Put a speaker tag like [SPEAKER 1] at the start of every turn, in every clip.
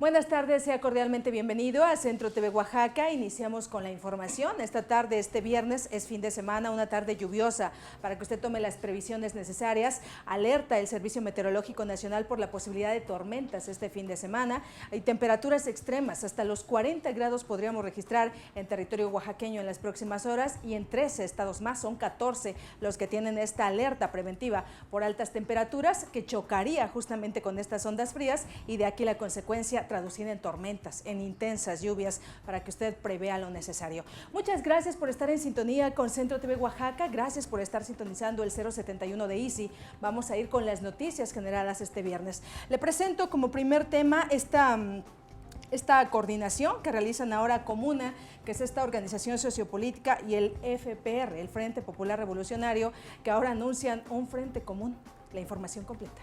[SPEAKER 1] Buenas tardes, sea cordialmente bienvenido a Centro TV Oaxaca. Iniciamos con la información. Esta tarde, este viernes, es fin de semana, una tarde lluviosa. Para que usted tome las previsiones necesarias, alerta el Servicio Meteorológico Nacional por la posibilidad de tormentas este fin de semana. Hay temperaturas extremas, hasta los 40 grados podríamos registrar en territorio oaxaqueño en las próximas horas, y en 13 estados más, son 14 los que tienen esta alerta preventiva por altas temperaturas que chocaría justamente con estas ondas frías, y de aquí la consecuencia traducida en tormentas, en intensas lluvias, para que usted prevea lo necesario. Muchas gracias por estar en sintonía con Centro TV Oaxaca, gracias por estar sintonizando el 071 de Easy. Vamos a ir con las noticias generadas este viernes. Le presento como primer tema esta coordinación que realizan ahora Comuna, que es esta organización sociopolítica, y el FPR, el Frente Popular Revolucionario, que ahora anuncian un frente común. La información completa.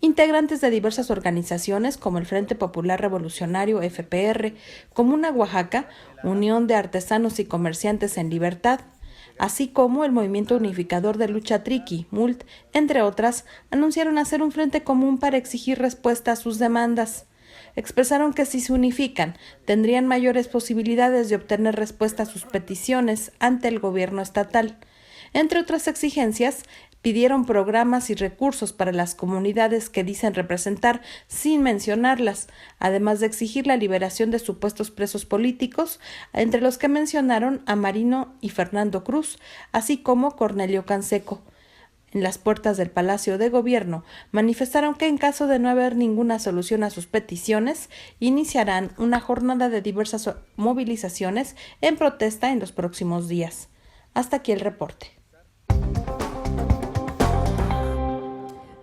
[SPEAKER 2] Integrantes de diversas organizaciones como el Frente Popular Revolucionario FPR, Comuna Oaxaca, Unión de Artesanos y Comerciantes en Libertad, así como el Movimiento Unificador de Lucha Triqui, MULT, entre otras, anunciaron hacer un frente común para exigir respuesta a sus demandas. Expresaron que si se unifican, tendrían mayores posibilidades de obtener respuesta a sus peticiones ante el gobierno estatal. Entre otras exigencias, pidieron programas y recursos para las comunidades que dicen representar sin mencionarlas, además de exigir la liberación de supuestos presos políticos, entre los que mencionaron a Marino y Fernando Cruz, así como Cornelio Canseco. En las puertas del Palacio de Gobierno manifestaron que en caso de no haber ninguna solución a sus peticiones, iniciarán una jornada de diversas movilizaciones en protesta en los próximos días. Hasta aquí el reporte.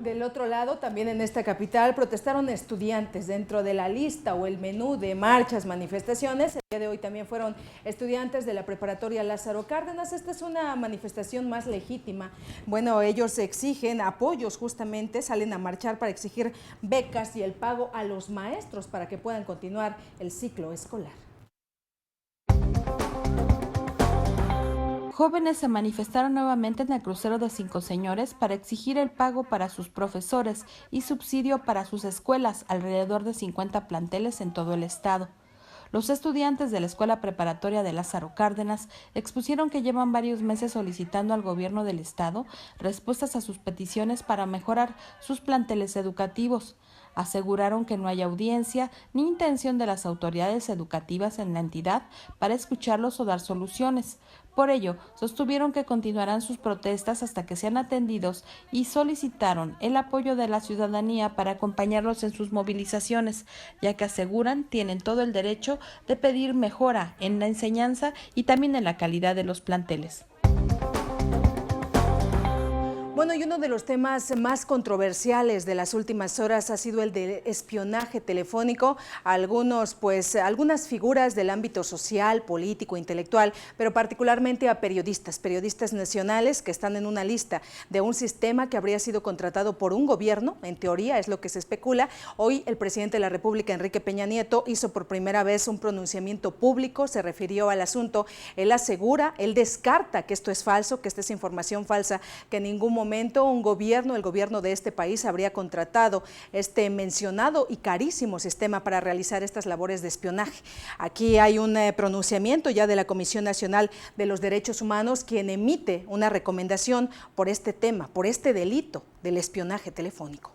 [SPEAKER 1] Del otro lado, también en esta capital, protestaron estudiantes dentro de la lista o el menú de marchas, manifestaciones. El día de hoy también fueron estudiantes de la preparatoria Lázaro Cárdenas. Esta es una manifestación más legítima. Bueno, ellos exigen apoyos, justamente salen a marchar para exigir becas y el pago a los maestros para que puedan continuar el ciclo escolar.
[SPEAKER 2] Jóvenes se manifestaron nuevamente en el crucero de Cinco Señores para exigir el pago para sus profesores y subsidio para sus escuelas, alrededor de 50 planteles en todo el estado. Los estudiantes de la Escuela Preparatoria de Lázaro Cárdenas expusieron que llevan varios meses solicitando al gobierno del estado respuestas a sus peticiones para mejorar sus planteles educativos. Aseguraron que no hay audiencia ni intención de las autoridades educativas en la entidad para escucharlos o dar soluciones. Por ello, sostuvieron que continuarán sus protestas hasta que sean atendidos y solicitaron el apoyo de la ciudadanía para acompañarlos en sus movilizaciones, ya que aseguran tienen todo el derecho de pedir mejora en la enseñanza y también en la calidad de los planteles.
[SPEAKER 1] Bueno, y uno de los temas más controversiales de las últimas horas ha sido el de espionaje telefónico a algunas figuras del ámbito social, político, intelectual, pero particularmente a periodistas nacionales que están en una lista de un sistema que habría sido contratado por un gobierno, en teoría es lo que se especula. Hoy el presidente de la República, Enrique Peña Nieto, hizo por primera vez un pronunciamiento público, se refirió al asunto. Él asegura, él descarta que esto es falso, que esta es información falsa, que en ningún momento el gobierno de este país habría contratado este mencionado y carísimo sistema para realizar estas labores de espionaje. Aquí hay un pronunciamiento ya de la Comisión Nacional de los Derechos Humanos, quien emite una recomendación por este tema, por este delito del espionaje telefónico.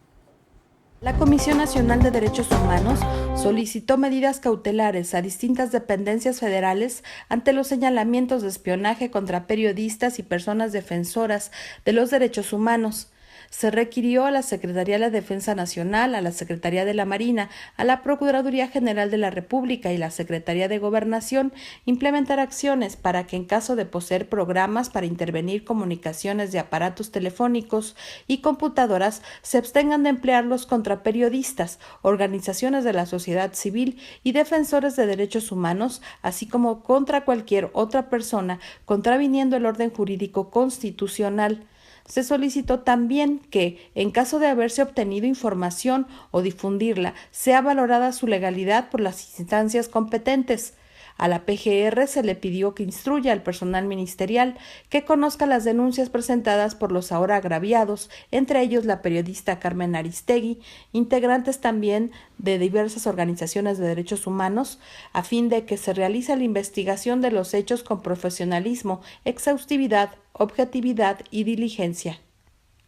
[SPEAKER 2] La Comisión Nacional de Derechos Humanos solicitó medidas cautelares a distintas dependencias federales ante los señalamientos de espionaje contra periodistas y personas defensoras de los derechos humanos. Se requirió a la Secretaría de la Defensa Nacional, a la Secretaría de la Marina, a la Procuraduría General de la República y la Secretaría de Gobernación implementar acciones para que en caso de poseer programas para intervenir comunicaciones de aparatos telefónicos y computadoras se abstengan de emplearlos contra periodistas, organizaciones de la sociedad civil y defensores de derechos humanos, así como contra cualquier otra persona contraviniendo el orden jurídico constitucional. Se solicitó también que, en caso de haberse obtenido información o difundirla, sea valorada su legalidad por las instancias competentes. A la PGR se le pidió que instruya al personal ministerial que conozca las denuncias presentadas por los ahora agraviados, entre ellos la periodista Carmen Aristegui, integrantes también de diversas organizaciones de derechos humanos, a fin de que se realice la investigación de los hechos con profesionalismo, exhaustividad, objetividad y diligencia.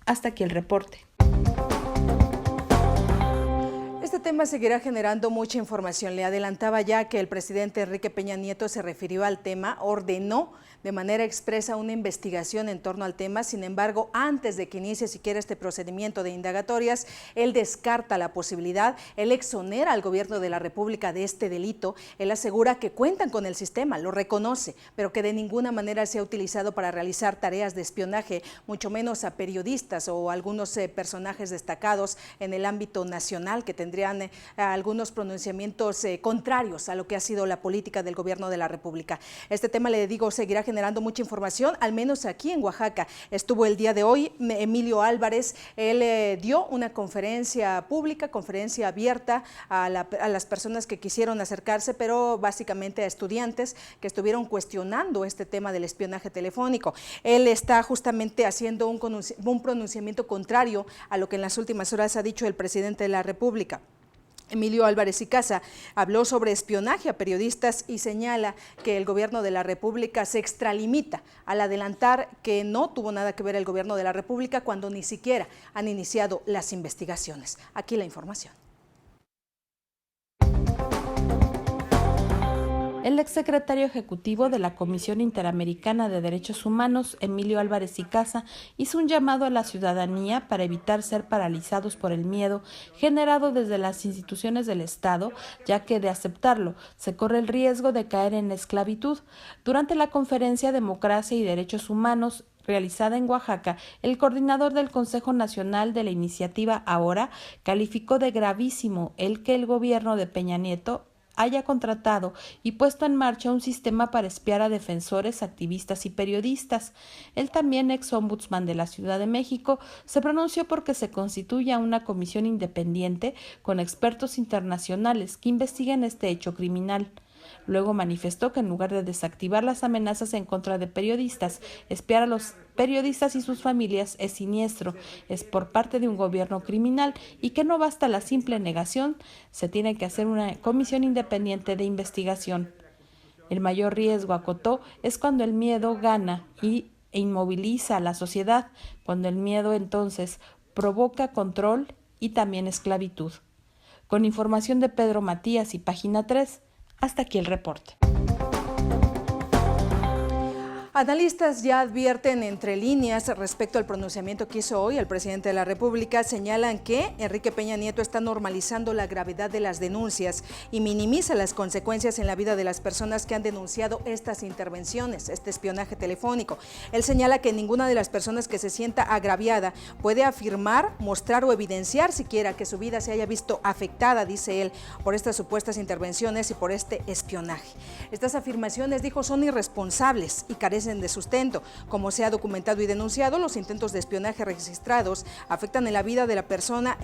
[SPEAKER 2] Hasta aquí el reporte.
[SPEAKER 1] Este tema seguirá generando mucha información. Le adelantaba ya que el presidente Enrique Peña Nieto se refirió al tema, ordenó de manera expresa una investigación en torno al tema. Sin embargo, antes de que inicie siquiera este procedimiento de indagatorias, él descarta la posibilidad, él exonera al gobierno de la República de este delito. Él asegura que cuentan con el sistema, lo reconoce, pero que de ninguna manera se ha utilizado para realizar tareas de espionaje, mucho menos a periodistas o algunos personajes destacados en el ámbito nacional que tendrían algunos pronunciamientos contrarios a lo que ha sido la política del gobierno de la República. Este tema, le digo, seguirá generando mucha información, al menos aquí en Oaxaca. Estuvo el día de hoy Emilio Álvarez, él dio una conferencia pública, conferencia abierta a las personas que quisieron acercarse, pero básicamente a estudiantes que estuvieron cuestionando este tema del espionaje telefónico. Él está justamente haciendo un pronunciamiento contrario a lo que en las últimas horas ha dicho el presidente de la República. Emilio Álvarez y Casa habló sobre espionaje a periodistas y señala que el gobierno de la República se extralimita al adelantar que no tuvo nada que ver el gobierno de la República cuando ni siquiera han iniciado las investigaciones. Aquí la información.
[SPEAKER 2] El exsecretario ejecutivo de la Comisión Interamericana de Derechos Humanos, Emilio Álvarez y Casa, hizo un llamado a la ciudadanía para evitar ser paralizados por el miedo generado desde las instituciones del Estado, ya que de aceptarlo se corre el riesgo de caer en esclavitud. Durante la conferencia Democracia y Derechos Humanos, realizada en Oaxaca, el coordinador del Consejo Nacional de la Iniciativa Ahora calificó de gravísimo el que el gobierno de Peña Nieto haya contratado y puesto en marcha un sistema para espiar a defensores, activistas y periodistas. Él también, ex-ombudsman de la Ciudad de México, se pronunció porque se constituya una comisión independiente con expertos internacionales que investiguen este hecho criminal. Luego manifestó que en lugar de desactivar las amenazas en contra de periodistas, espiar a los periodistas y sus familias es siniestro, es por parte de un gobierno criminal y que no basta la simple negación, se tiene que hacer una comisión independiente de investigación. El mayor riesgo, acotó, es cuando el miedo gana e inmoviliza a la sociedad, cuando el miedo entonces provoca control y también esclavitud. Con información de Pedro Matías y Página 3, hasta aquí el reporte.
[SPEAKER 1] Analistas ya advierten entre líneas respecto al pronunciamiento que hizo hoy el presidente de la República. Señalan que Enrique Peña Nieto está normalizando la gravedad de las denuncias y minimiza las consecuencias en la vida de las personas que han denunciado estas intervenciones, este espionaje telefónico. Él señala que ninguna de las personas que se sienta agraviada puede afirmar, mostrar o evidenciar siquiera que su vida se haya visto afectada, dice él, por estas supuestas intervenciones y por este espionaje. Estas afirmaciones, dijo, son irresponsables y carecen de sustento. Como se ha documentado y denunciado, los intentos de espionaje registrados afectan en la vida de la persona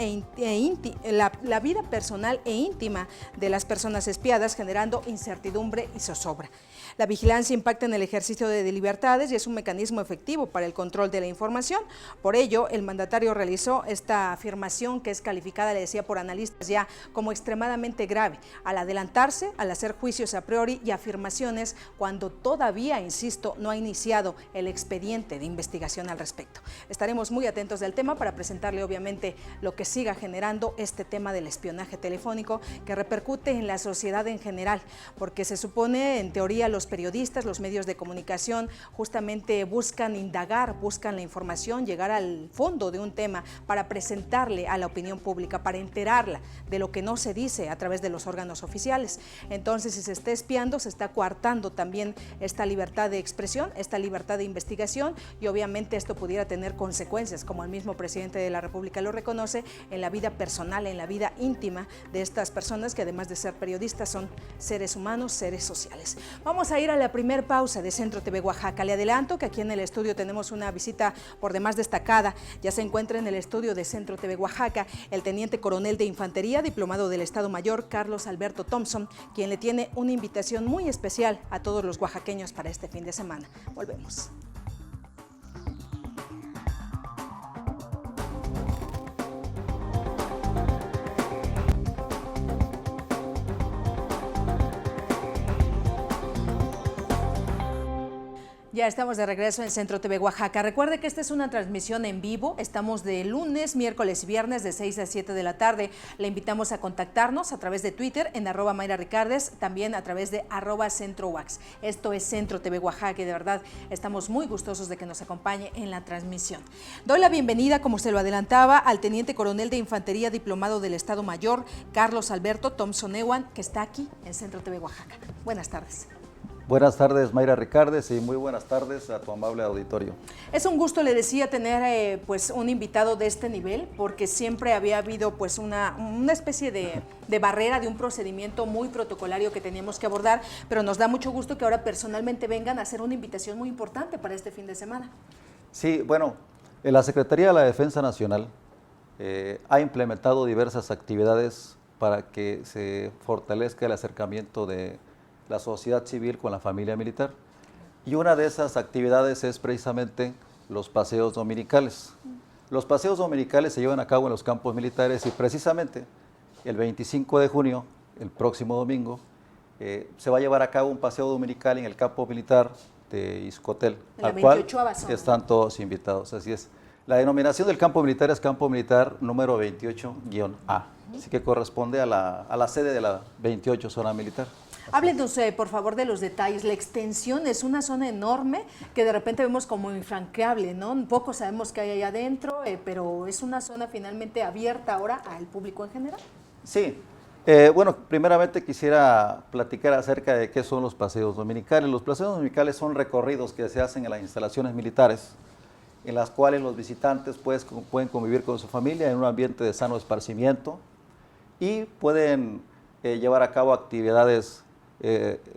[SPEAKER 1] la vida personal e íntima de las personas espiadas, generando incertidumbre y zozobra. La vigilancia impacta en el ejercicio de libertades y es un mecanismo efectivo para el control de la información. Por ello, el mandatario realizó esta afirmación que es calificada, le decía, por analistas ya como extremadamente grave, al adelantarse, al hacer juicios a priori y afirmaciones cuando todavía, insisto, no ha iniciado el expediente de investigación al respecto. Estaremos muy atentos del tema para presentarle obviamente lo que siga generando este tema del espionaje telefónico que repercute en la sociedad en general, porque se supone, en teoría, los periodistas, los medios de comunicación justamente buscan indagar, buscan la información, llegar al fondo de un tema para presentarle a la opinión pública, para enterarla de lo que no se dice a través de los órganos oficiales. Entonces, si se está espiando, se está coartando también esta libertad de expresión investigación, esta libertad de investigación, y obviamente esto pudiera tener consecuencias, como el mismo presidente de la República lo reconoce, en la vida personal, en la vida íntima de estas personas que además de ser periodistas son seres humanos, seres sociales. Vamos a ir a la primer pausa de Centro TV Oaxaca. Le adelanto que aquí en el estudio tenemos una visita por demás destacada. Ya se encuentra en el estudio de Centro TV Oaxaca el teniente coronel de Infantería, diplomado del Estado Mayor, Carlos Alberto Thompson, quien le tiene una invitación muy especial a todos los oaxaqueños para este fin de semana. Volvemos. Ya estamos de regreso en Centro TV Oaxaca. Recuerde que esta es una transmisión en vivo. Estamos de lunes, miércoles y viernes de 6 a 7 de la tarde. Le invitamos a contactarnos a través de Twitter en @MayraRicardes, también a través de @CentroWax. Esto es Centro TV Oaxaca y de verdad estamos muy gustosos de que nos acompañe en la transmisión. Doy la bienvenida, como se lo adelantaba, al teniente coronel de Infantería, diplomado del Estado Mayor, Carlos Alberto Thompson Ewan, que está aquí en Centro TV Oaxaca. Buenas tardes.
[SPEAKER 3] Buenas tardes, Mayra Ricardes, y muy buenas tardes a tu amable auditorio.
[SPEAKER 1] Es un gusto, le decía, tener pues un invitado de este nivel, porque siempre había habido pues una especie de barrera, de un procedimiento muy protocolario que teníamos que abordar, pero nos da mucho gusto que ahora personalmente vengan a hacer una invitación muy importante para este fin de semana.
[SPEAKER 3] Sí, bueno, la Secretaría de la Defensa Nacional ha implementado diversas actividades para que se fortalezca el acercamiento de la sociedad civil con la familia militar. Y una de esas actividades es precisamente los paseos dominicales. Los paseos dominicales se llevan a cabo en los campos militares y precisamente el 25 de junio, el próximo domingo, se va a llevar a cabo un paseo dominical en el campo militar de Izcotel, al cual están todos invitados. Así es. La denominación del campo militar es campo militar número 28-A, así que corresponde a la sede de la 28 zona militar.
[SPEAKER 1] Háblenos, por favor, de los detalles. La extensión es una zona enorme que de repente vemos como infranqueable, ¿no? Un poco sabemos que hay allá adentro, pero es una zona finalmente abierta ahora al público en general.
[SPEAKER 3] Sí. Bueno, primeramente quisiera platicar acerca de qué son los paseos dominicales. Los paseos dominicales son recorridos que se hacen en las instalaciones militares, en las cuales los visitantes pueden convivir con su familia en un ambiente de sano esparcimiento y pueden llevar a cabo actividades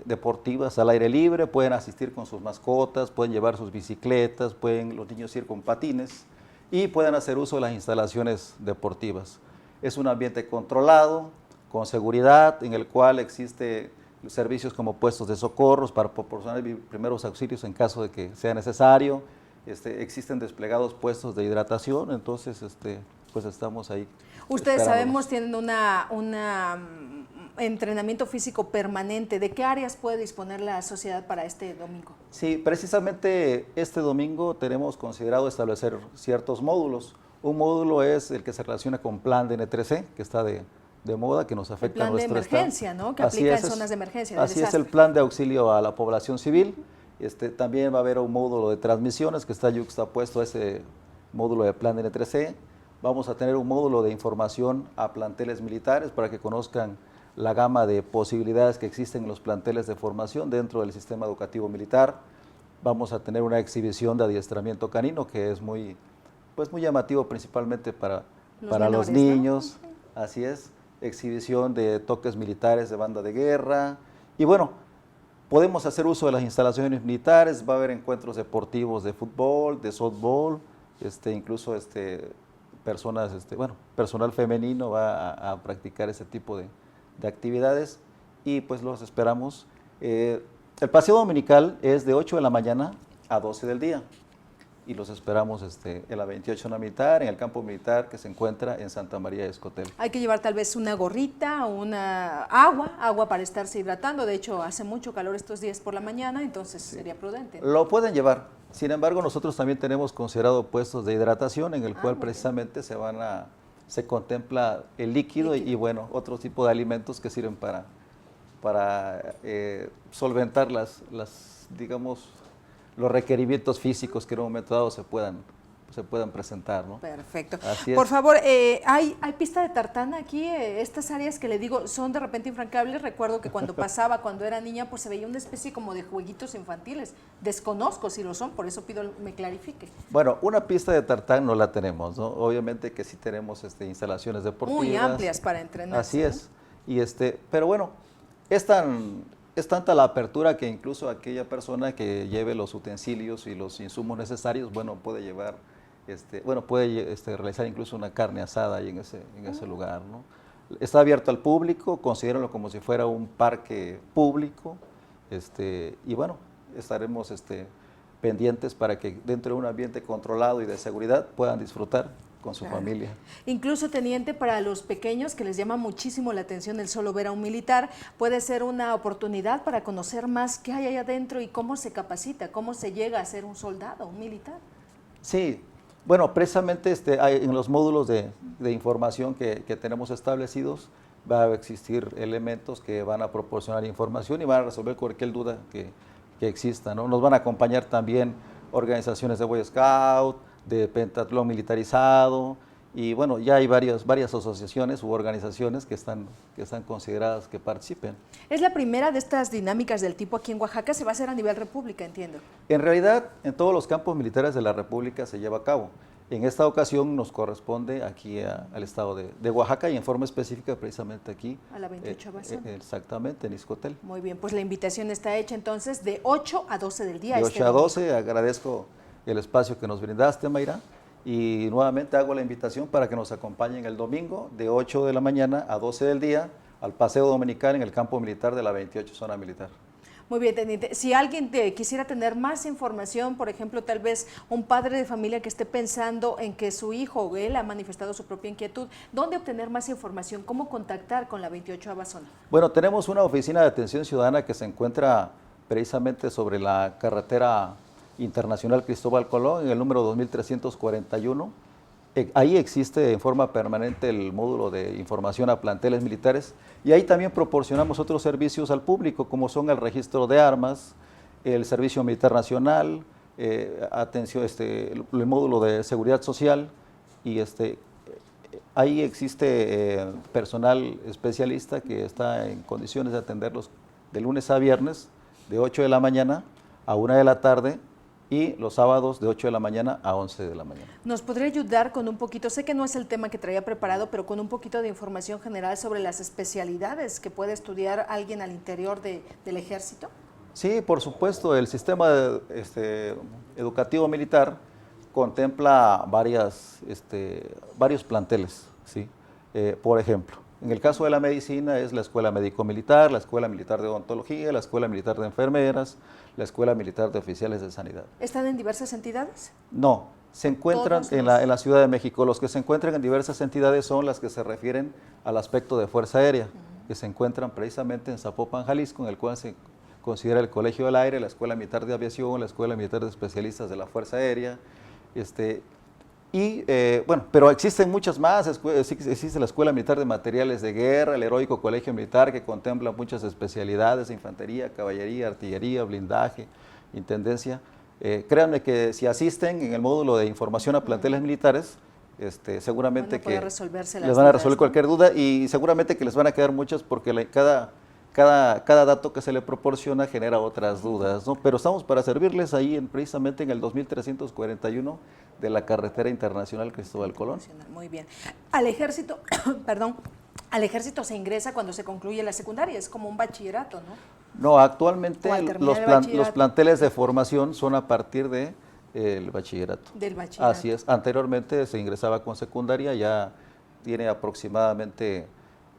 [SPEAKER 3] deportivas al aire libre, pueden asistir con sus mascotas, pueden llevar sus bicicletas, pueden los niños ir con patines y pueden hacer uso de las instalaciones deportivas. Es un ambiente controlado, con seguridad, en el cual existe servicios como puestos de socorros para proporcionar primeros auxilios en caso de que sea necesario. Existen desplegados puestos de hidratación, entonces pues estamos ahí.
[SPEAKER 1] Ustedes sabemos, tienen una entrenamiento físico permanente. ¿De qué áreas puede disponer la sociedad para este domingo?
[SPEAKER 3] Sí, precisamente este domingo tenemos considerado establecer ciertos módulos. Un módulo es el que se relaciona con plan de N3C, que está de moda, que nos afecta a nuestro estado.
[SPEAKER 1] El plan de emergencia, ¿no? Que aplica en zonas de emergencia.
[SPEAKER 3] Así es, el plan de auxilio a la población civil. También va a haber un módulo de transmisiones que está yuxtapuesto a ese módulo de plan de N3C. Vamos a tener un módulo de información a planteles militares para que conozcan la gama de posibilidades que existen en los planteles de formación dentro del sistema educativo militar. Vamos a tener una exhibición de adiestramiento canino que es muy llamativo principalmente para los niños, ¿no? Así es, exhibición de toques militares de banda de guerra y bueno, podemos hacer uso de las instalaciones militares, va a haber encuentros deportivos de fútbol, de softball, incluso personal femenino va a practicar ese tipo de actividades y pues los esperamos. El paseo dominical es de 8 de la mañana a 12 del día y los esperamos en la 28 zona militar, en el campo militar que se encuentra en Santa María de Izcotel.
[SPEAKER 1] Hay que llevar tal vez una gorrita, una agua para estarse hidratando. De hecho, hace mucho calor estos días por la mañana, entonces sí, sería prudente, ¿no?
[SPEAKER 3] Lo pueden llevar. Sin embargo, nosotros también tenemos considerado puestos de hidratación en el cual precisamente se contempla el líquido. Y bueno, otro tipo de alimentos que sirven para solventar digamos, los requerimientos físicos que en un momento dado se puedan se puedan presentar, ¿no?
[SPEAKER 1] Perfecto.
[SPEAKER 3] Así es.
[SPEAKER 1] Por favor, ¿hay pista de tartana aquí? Estas áreas que le digo son de repente infranqueables. Recuerdo que cuando pasaba, cuando era niña, pues se veía una especie como de jueguitos infantiles. Desconozco si lo son, por eso pido me clarifique.
[SPEAKER 3] Bueno, una pista de tartán no la tenemos, ¿no? Obviamente que sí tenemos instalaciones deportivas.
[SPEAKER 1] Muy amplias para entrenar.
[SPEAKER 3] Así es. Y pero bueno, es tanta la apertura que incluso aquella persona que lleve los utensilios y los insumos necesarios, bueno, puede llevar, puede realizar incluso una carne asada ahí en ese lugar, ¿no? Está abierto al público, considérenlo como si fuera un parque público, y bueno, estaremos pendientes para que dentro de un ambiente controlado y de seguridad puedan disfrutar con su familia.
[SPEAKER 1] Incluso, teniente, para los pequeños que les llama muchísimo la atención el solo ver a un militar, puede ser una oportunidad para conocer más qué hay allá adentro y cómo se capacita, cómo se llega a ser un soldado, un militar.
[SPEAKER 3] Sí, bueno, precisamente en los módulos de información que tenemos establecidos va a existir elementos que van a proporcionar información y van a resolver cualquier duda que exista, ¿no? Nos van a acompañar también organizaciones de Boy Scout, de pentatlón militarizado, y bueno, ya hay varias asociaciones u organizaciones que están consideradas que participen.
[SPEAKER 1] ¿Es la primera de estas dinámicas del tipo aquí en Oaxaca? Se va a hacer a nivel república, entiendo.
[SPEAKER 3] En realidad, en todos los campos militares de la República se lleva a cabo. En esta ocasión nos corresponde aquí al estado de Oaxaca y en forma específica precisamente aquí.
[SPEAKER 1] A la 28 Abasón.
[SPEAKER 3] Exactamente, en Izcotel.
[SPEAKER 1] Muy bien, pues la invitación está hecha entonces de 8 a 12 del día.
[SPEAKER 3] De 8 a 12, agradezco el espacio que nos brindaste, Mayra, y nuevamente hago la invitación para que nos acompañen el domingo de 8 de la mañana a 12 del día al paseo dominical en el campo militar de la 28 Zona Militar.
[SPEAKER 1] Muy bien, teniente. Si alguien quisiera tener más información, por ejemplo, tal vez un padre de familia que esté pensando en que su hijo o él ha manifestado su propia inquietud, ¿dónde obtener más información? ¿Cómo contactar con la 28 Abasón?
[SPEAKER 3] Bueno, tenemos una oficina de atención ciudadana que se encuentra precisamente sobre la carretera Internacional Cristóbal Colón, en el número 2341. Ahí existe en forma permanente el módulo de información a planteles militares y ahí también proporcionamos otros servicios al público, como son el registro de armas, el Servicio Militar Nacional, atención, el módulo de seguridad social, y ahí existe personal especialista que está en condiciones de atenderlos de lunes a viernes, de 8 de la mañana a 1 de la tarde, y los sábados de 8 de la mañana a 11 de la mañana.
[SPEAKER 1] ¿Nos podría ayudar con un poquito, sé que no es el tema que traía preparado, pero con un poquito de información general sobre las especialidades que puede estudiar alguien al interior del ejército?
[SPEAKER 3] Sí, por supuesto, el sistema educativo militar contempla varios planteles, ¿sí? Por ejemplo, en el caso de la medicina es la Escuela Médico-Militar, la Escuela Militar de Odontología, la Escuela Militar de Enfermeras, la Escuela Militar de Oficiales de Sanidad.
[SPEAKER 1] ¿Están en diversas entidades?
[SPEAKER 3] No, se encuentran en la Ciudad de México. Los que se encuentran en diversas entidades son las que se refieren al aspecto de Fuerza Aérea, que se encuentran precisamente en Zapopan, Jalisco, en el cual se considera el Colegio del Aire, la Escuela Militar de Aviación, la Escuela Militar de Especialistas de la Fuerza Aérea, pero existen muchas más. Existe la Escuela Militar de Materiales de Guerra, el Heroico Colegio Militar, que contempla muchas especialidades de infantería, caballería, artillería, blindaje, intendencia. Créanme que si asisten en el módulo de información a planteles militares, seguramente que les van a resolver cualquier duda, y seguramente que les van a quedar muchas, porque cada dato que se le proporciona genera otras dudas, ¿no? Pero estamos para servirles ahí precisamente en el 2341 de la carretera internacional Cristóbal Colón.
[SPEAKER 1] Muy bien. Al ejército, perdón, al ejército se ingresa cuando se concluye la secundaria, es como un bachillerato, ¿no?
[SPEAKER 3] No, actualmente los planteles de formación son a partir del bachillerato.
[SPEAKER 1] Del bachillerato.
[SPEAKER 3] Así es. Anteriormente se ingresaba con secundaria, ya tiene aproximadamente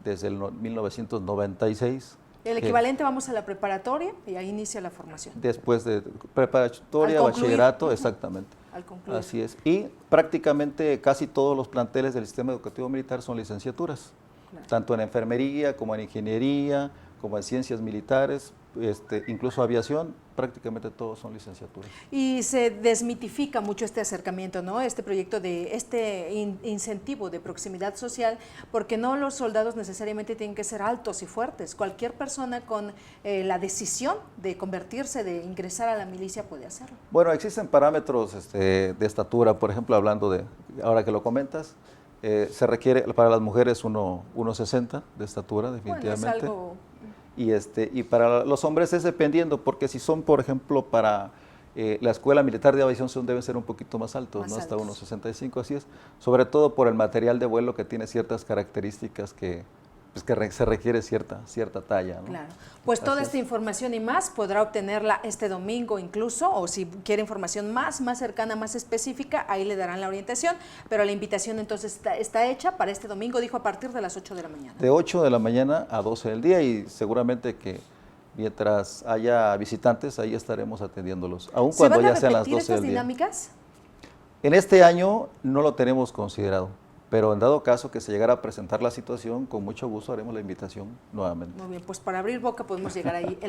[SPEAKER 3] desde el 1996.
[SPEAKER 1] El equivalente, vamos a la preparatoria y ahí inicia la formación.
[SPEAKER 3] Después de preparatoria, bachillerato, exactamente.
[SPEAKER 1] Al concluir.
[SPEAKER 3] Así es. Y prácticamente casi todos los planteles del sistema educativo militar son licenciaturas, claro, tanto en enfermería como en ingeniería, como en ciencias militares, incluso aviación, prácticamente todos son licenciaturas.
[SPEAKER 1] Y se desmitifica mucho este acercamiento, ¿no? Este proyecto de incentivo de proximidad social, porque no los soldados necesariamente tienen que ser altos y fuertes. Cualquier persona con la decisión de convertirse, de ingresar a la milicia puede hacerlo.
[SPEAKER 3] Bueno, existen parámetros de estatura, por ejemplo, hablando de, ahora que lo comentas, se requiere para las mujeres 1,60 de estatura, definitivamente.
[SPEAKER 1] Bueno, es algo...
[SPEAKER 3] Y para los hombres es dependiendo, porque si son, por ejemplo, para la Escuela Militar de Aviación deben ser un poquito más altos, ¿no? Hasta 1,65, así es. Sobre todo por el material de vuelo que tiene ciertas características que se requiere cierta talla, ¿no?
[SPEAKER 1] Claro. Pues toda esta información y más podrá obtenerla este domingo incluso, o si quiere información más cercana, más específica, ahí le darán la orientación, pero la invitación entonces está hecha para este domingo, dijo, a partir de las 8 de la mañana. De
[SPEAKER 3] 8 de la mañana a 12 del día, y seguramente que mientras haya visitantes, ahí estaremos atendiéndolos, aun cuando ya sean las 12 del día.
[SPEAKER 1] ¿Se van a repetir estas dinámicas?
[SPEAKER 3] En este año no lo tenemos considerado, pero en dado caso que se llegara a presentar la situación, con mucho gusto haremos la invitación nuevamente.
[SPEAKER 1] Muy bien, pues para abrir boca podemos llegar ahí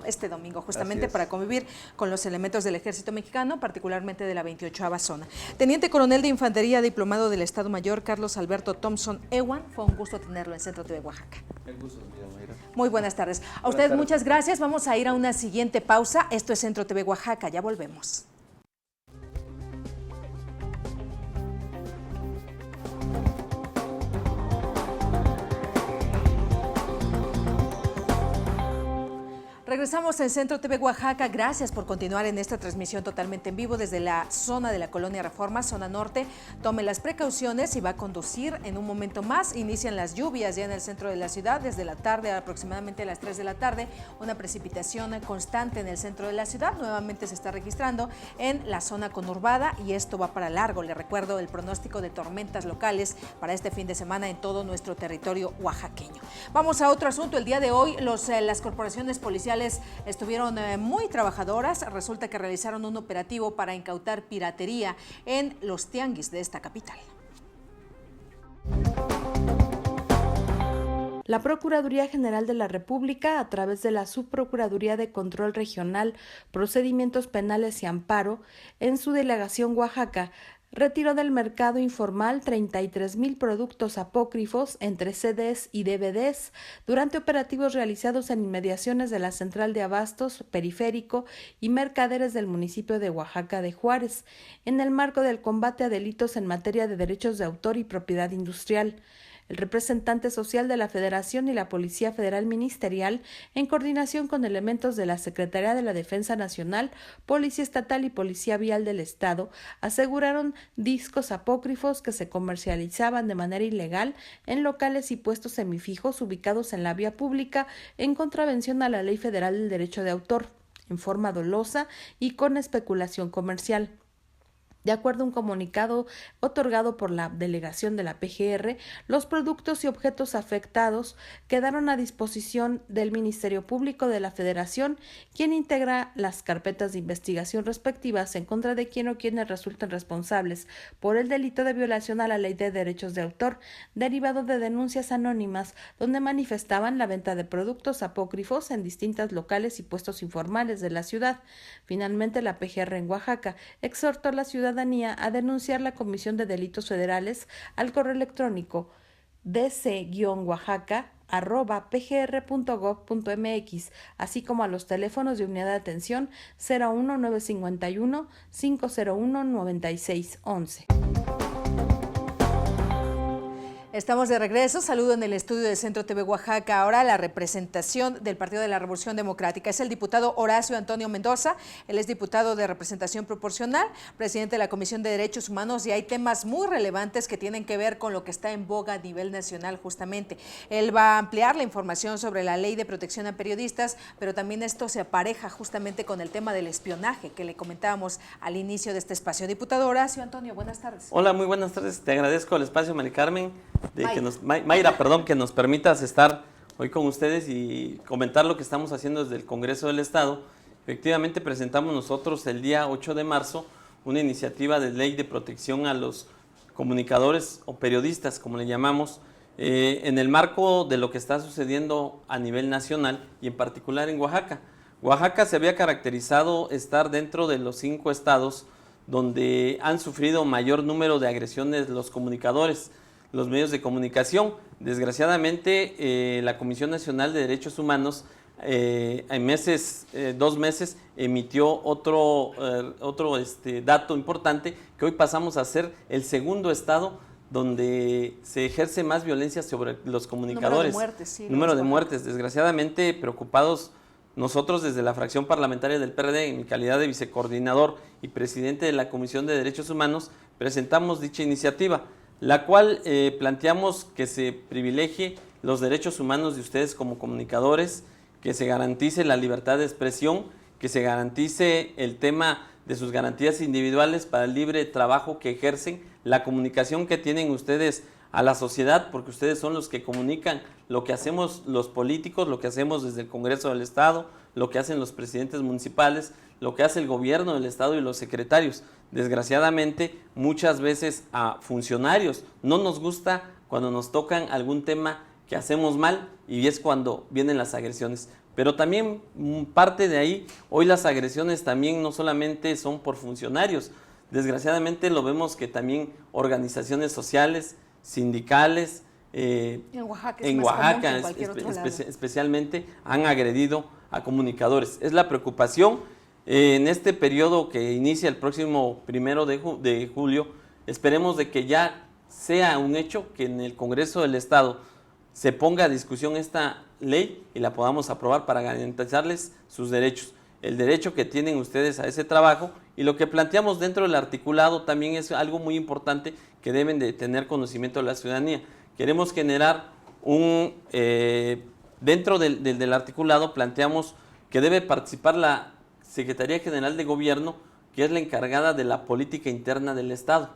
[SPEAKER 1] este domingo, justamente para convivir con los elementos del Ejército Mexicano, particularmente de la 28ª zona. Teniente Coronel de Infantería, diplomado del Estado Mayor, Carlos Alberto Thompson Ewan, fue un gusto tenerlo en Centro TV Oaxaca.
[SPEAKER 3] El gusto es mío, Mayra.
[SPEAKER 1] Muy buenas tardes. A ustedes muchas gracias. Vamos a ir a una siguiente pausa. Esto es Centro TV Oaxaca, ya volvemos. Regresamos en Centro TV Oaxaca. Gracias por continuar en esta transmisión totalmente en vivo desde la zona de la Colonia Reforma, zona norte. Tome las precauciones y va a conducir en un momento más. Inician las lluvias ya en el centro de la ciudad desde la tarde, aproximadamente a las 3 de la tarde. Una precipitación constante en el centro de la ciudad. Nuevamente se está registrando en la zona conurbada y esto va para largo. Le recuerdo el pronóstico de tormentas locales para este fin de semana en todo nuestro territorio oaxaqueño. Vamos a otro asunto. El día de hoy las corporaciones policiales estuvieron muy trabajadoras. Resulta que realizaron un operativo para incautar piratería en los tianguis de esta capital.
[SPEAKER 2] La Procuraduría General de la República, a través de la Subprocuraduría de Control Regional, Procedimientos Penales y Amparo, en su delegación Oaxaca, retiró del mercado informal 33,000 productos apócrifos entre CDs y DVDs durante operativos realizados en inmediaciones de la Central de Abastos, Periférico y Mercaderes del municipio de Oaxaca de Juárez, en el marco del combate a delitos en materia de derechos de autor y propiedad industrial. El representante social de la Federación y la Policía Federal Ministerial, en coordinación con elementos de la Secretaría de la Defensa Nacional, Policía Estatal y Policía Vial del Estado, aseguraron discos apócrifos que se comercializaban de manera ilegal en locales y puestos semifijos ubicados en la vía pública en contravención a la Ley Federal del Derecho de Autor, en forma dolosa y con especulación comercial. De acuerdo a un comunicado otorgado por la delegación de la PGR, los productos y objetos afectados quedaron a disposición del Ministerio Público de la Federación, quien integra las carpetas de investigación respectivas en contra de quien o quienes resulten responsables por el delito de violación a la Ley de Derechos de Autor, derivado de denuncias anónimas donde manifestaban la venta de productos apócrifos en distintos locales y puestos informales de la ciudad. Finalmente, la PGR en Oaxaca exhortó a la ciudadanía a denunciar la Comisión de Delitos Federales al correo electrónico dc-oaxaca@pgr.gov.mx, así como a los teléfonos de unidad de atención 01951 501 9611.
[SPEAKER 1] Estamos de regreso. Saludo en el estudio de Centro TV Oaxaca. Ahora la representación del Partido de la Revolución Democrática. Es el diputado Horacio Antonio Mendoza. Él es diputado de representación proporcional, presidente de la Comisión de Derechos Humanos, y hay temas muy relevantes que tienen que ver con lo que está en boga a nivel nacional justamente. Él va a ampliar la información sobre la Ley de Protección a Periodistas, pero también esto se apareja justamente con el tema del espionaje que le comentábamos al inicio de este espacio. Diputado Horacio Antonio, buenas tardes.
[SPEAKER 4] Hola, muy buenas tardes. Te agradezco el espacio, Mari Carmen. Mayra, que nos permitas estar hoy con ustedes y comentar lo que estamos haciendo desde el Congreso del Estado. Efectivamente, presentamos nosotros el día 8 de marzo una iniciativa de ley de protección a los comunicadores o periodistas, como le llamamos, en el marco de lo que está sucediendo a nivel nacional y en particular en Oaxaca. Oaxaca se había caracterizado estar dentro de los 5 estados donde han sufrido mayor número de agresiones los comunicadores, los medios de comunicación. Desgraciadamente, la Comisión Nacional de Derechos Humanos en 2 meses emitió otro dato importante, que hoy pasamos a ser el segundo estado donde se ejerce más violencia sobre los comunicadores.
[SPEAKER 1] Número de muertes, sí.
[SPEAKER 4] Número de muertes. Desgraciadamente, preocupados nosotros desde la fracción parlamentaria del PRD, en mi calidad de vicecoordinador y presidente de la Comisión de Derechos Humanos, presentamos dicha iniciativa, la cual planteamos que se privilegie los derechos humanos de ustedes como comunicadores, que se garantice la libertad de expresión, que se garantice el tema de sus garantías individuales para el libre trabajo que ejercen, la comunicación que tienen ustedes a la sociedad, porque ustedes son los que comunican lo que hacemos los políticos, lo que hacemos desde el Congreso del Estado, lo que hacen los presidentes municipales, lo que hace el gobierno del Estado y los secretarios. Desgraciadamente, muchas veces a funcionarios no nos gusta cuando nos tocan algún tema que hacemos mal, y es cuando vienen las agresiones. Pero también parte de ahí, hoy las agresiones también no solamente son por funcionarios, desgraciadamente lo vemos que también organizaciones sociales, sindicales, en Oaxaca especialmente han agredido a comunicadores. Es la preocupación. En este periodo que inicia el próximo 1 de julio, esperemos de que ya sea un hecho que en el Congreso del Estado se ponga a discusión esta ley y la podamos aprobar para garantizarles sus derechos, el derecho que tienen ustedes a ese trabajo. Y lo que planteamos dentro del articulado también es algo muy importante que deben de tener conocimiento de la ciudadanía. Queremos generar dentro del articulado planteamos que debe participar la Secretaría General de Gobierno, que es la encargada de la política interna del Estado.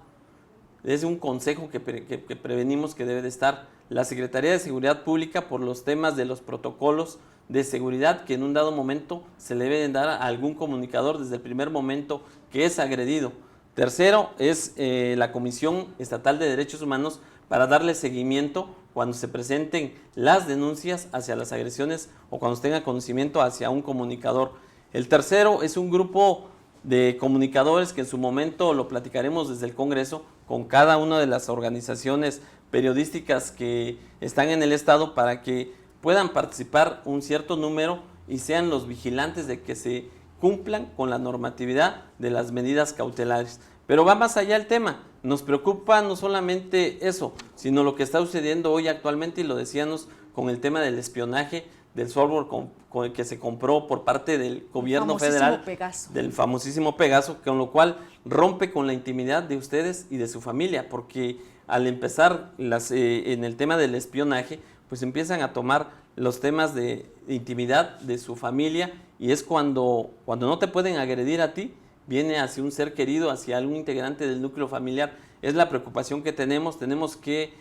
[SPEAKER 4] Es un consejo que prevenimos que debe de estar la Secretaría de Seguridad Pública por los temas de los protocolos de seguridad que en un dado momento se le deben dar a algún comunicador desde el primer momento que es agredido. Tercero es la Comisión Estatal de Derechos Humanos para darle seguimiento cuando se presenten las denuncias hacia las agresiones o cuando se tenga conocimiento hacia un comunicador. El tercero es un grupo de comunicadores que en su momento lo platicaremos desde el Congreso con cada una de las organizaciones periodísticas que están en el Estado para que puedan participar un cierto número y sean los vigilantes de que se cumplan con la normatividad de las medidas cautelares. Pero va más allá el tema, nos preocupa no solamente eso, sino lo que está sucediendo hoy actualmente, y lo decíamos con el tema del espionaje, del software con el que se compró por parte del gobierno federal, del famosísimo Pegaso, con lo cual rompe con la intimidad de ustedes y de su familia, porque al empezar en el tema del espionaje, pues empiezan a tomar los temas de intimidad de su familia, y es cuando no te pueden agredir a ti, viene hacia un ser querido, hacia algún integrante del núcleo familiar. Es la preocupación que tenemos que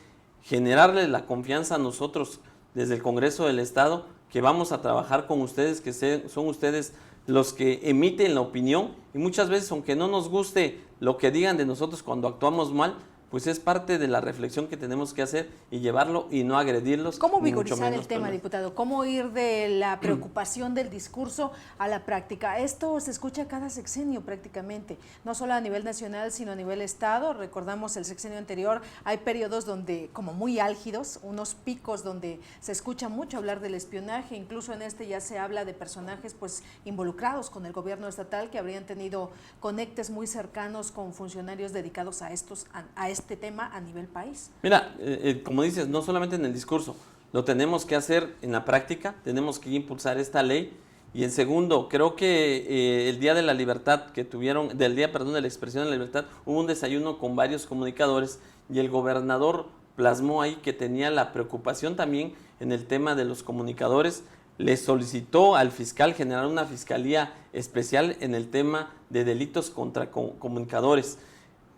[SPEAKER 4] generarle la confianza a nosotros desde el Congreso del Estado, que vamos a trabajar con ustedes, que son ustedes los que emiten la opinión, y muchas veces, aunque no nos guste lo que digan de nosotros cuando actuamos mal, pues es parte de la reflexión que tenemos que hacer y llevarlo y no agredirlos.
[SPEAKER 1] ¿Cómo vigorizar el tema, diputado? ¿Cómo ir de la preocupación del discurso a la práctica? Esto se escucha cada sexenio prácticamente, no solo a nivel nacional, sino a nivel Estado. Recordamos el sexenio anterior, hay periodos donde, como muy álgidos, unos picos donde se escucha mucho hablar del espionaje, incluso en este ya se habla de personajes pues involucrados con el gobierno estatal que habrían tenido conectes muy cercanos con funcionarios dedicados a este tema a nivel país.
[SPEAKER 4] Mira, como dices, no solamente en el discurso, lo tenemos que hacer en la práctica, tenemos que impulsar esta ley. Y en segundo, creo que el Día de la Libertad que tuvieron, de la expresión de la libertad, hubo un desayuno con varios comunicadores y el gobernador plasmó ahí que tenía la preocupación también en el tema de los comunicadores. Le solicitó al fiscal generar una fiscalía especial en el tema de delitos contra comunicadores.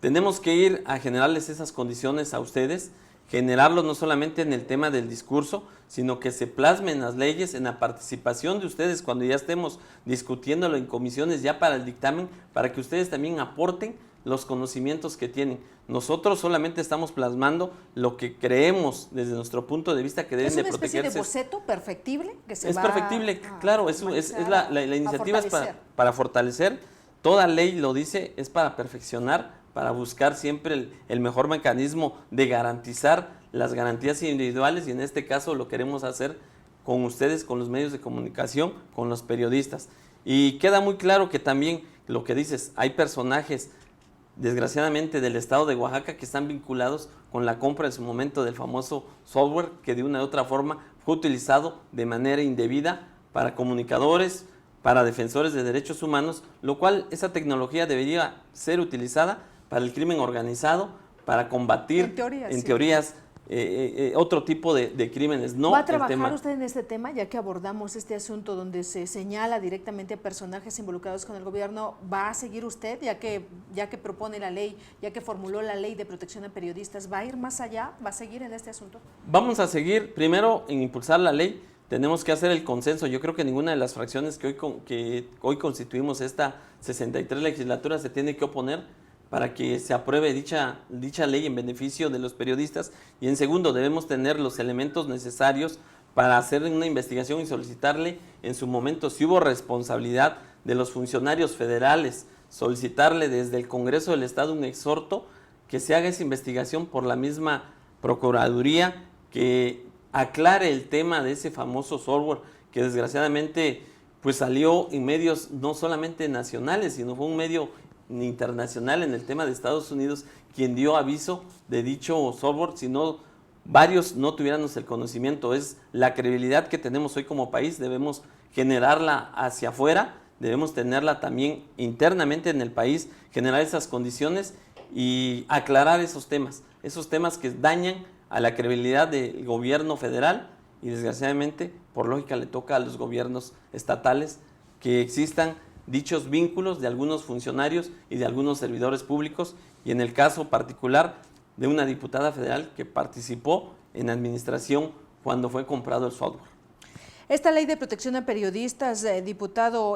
[SPEAKER 4] Tenemos que ir a generarles esas condiciones a ustedes, generarlos no solamente en el tema del discurso, sino que se plasmen las leyes en la participación de ustedes cuando ya estemos discutiéndolo en comisiones ya para el dictamen, para que ustedes también aporten los conocimientos que tienen. Nosotros solamente estamos plasmando lo que creemos desde nuestro punto de vista que deben de protegerse.
[SPEAKER 1] ¿Es una especie de boceto perfectible? Que se
[SPEAKER 4] es
[SPEAKER 1] va
[SPEAKER 4] perfectible, claro, la iniciativa es para fortalecer. Toda ley lo dice, es para perfeccionar, para buscar siempre el mejor mecanismo de garantizar las garantías individuales, y en este caso lo queremos hacer con ustedes, con los medios de comunicación, con los periodistas. Y queda muy claro que también lo que dices, hay personajes desgraciadamente del estado de Oaxaca que están vinculados con la compra en su momento del famoso software que de una u otra forma fue utilizado de manera indebida para comunicadores, para defensores de derechos humanos, lo cual esa tecnología debería ser utilizada para el crimen organizado, para combatir en teorías otro tipo de crímenes. No
[SPEAKER 1] ¿Va a trabajar usted en este tema, ya que abordamos este asunto donde se señala directamente a personajes involucrados con el gobierno? ¿Va a seguir usted, ya que propone la ley, ya que formuló la ley de protección a periodistas? ¿Va a ir más allá? ¿Va a seguir en este asunto?
[SPEAKER 4] Vamos a seguir primero en impulsar la ley. Tenemos que hacer el consenso. Yo creo que ninguna de las fracciones que hoy constituimos esta 63 legislatura se tiene que oponer para que se apruebe dicha ley en beneficio de los periodistas. Y en segundo, debemos tener los elementos necesarios para hacer una investigación y solicitarle en su momento, si hubo responsabilidad de los funcionarios federales, solicitarle desde el Congreso del Estado un exhorto que se haga esa investigación por la misma Procuraduría, que aclare el tema de ese famoso software que desgraciadamente pues salió en medios no solamente nacionales, sino fue un medio internacional en el tema de Estados Unidos quien dio aviso de dicho software. Si no, varios no tuviéramos el conocimiento. Es la credibilidad que tenemos hoy como país, debemos generarla hacia afuera, debemos tenerla también internamente en el país, generar esas condiciones y aclarar esos temas que dañan a la credibilidad del gobierno federal, y desgraciadamente por lógica le toca a los gobiernos estatales que existan dichos vínculos de algunos funcionarios y de algunos servidores públicos, y en el caso particular de una diputada federal que participó en la administración cuando fue comprado el software.
[SPEAKER 1] Esta ley de protección a periodistas, diputado,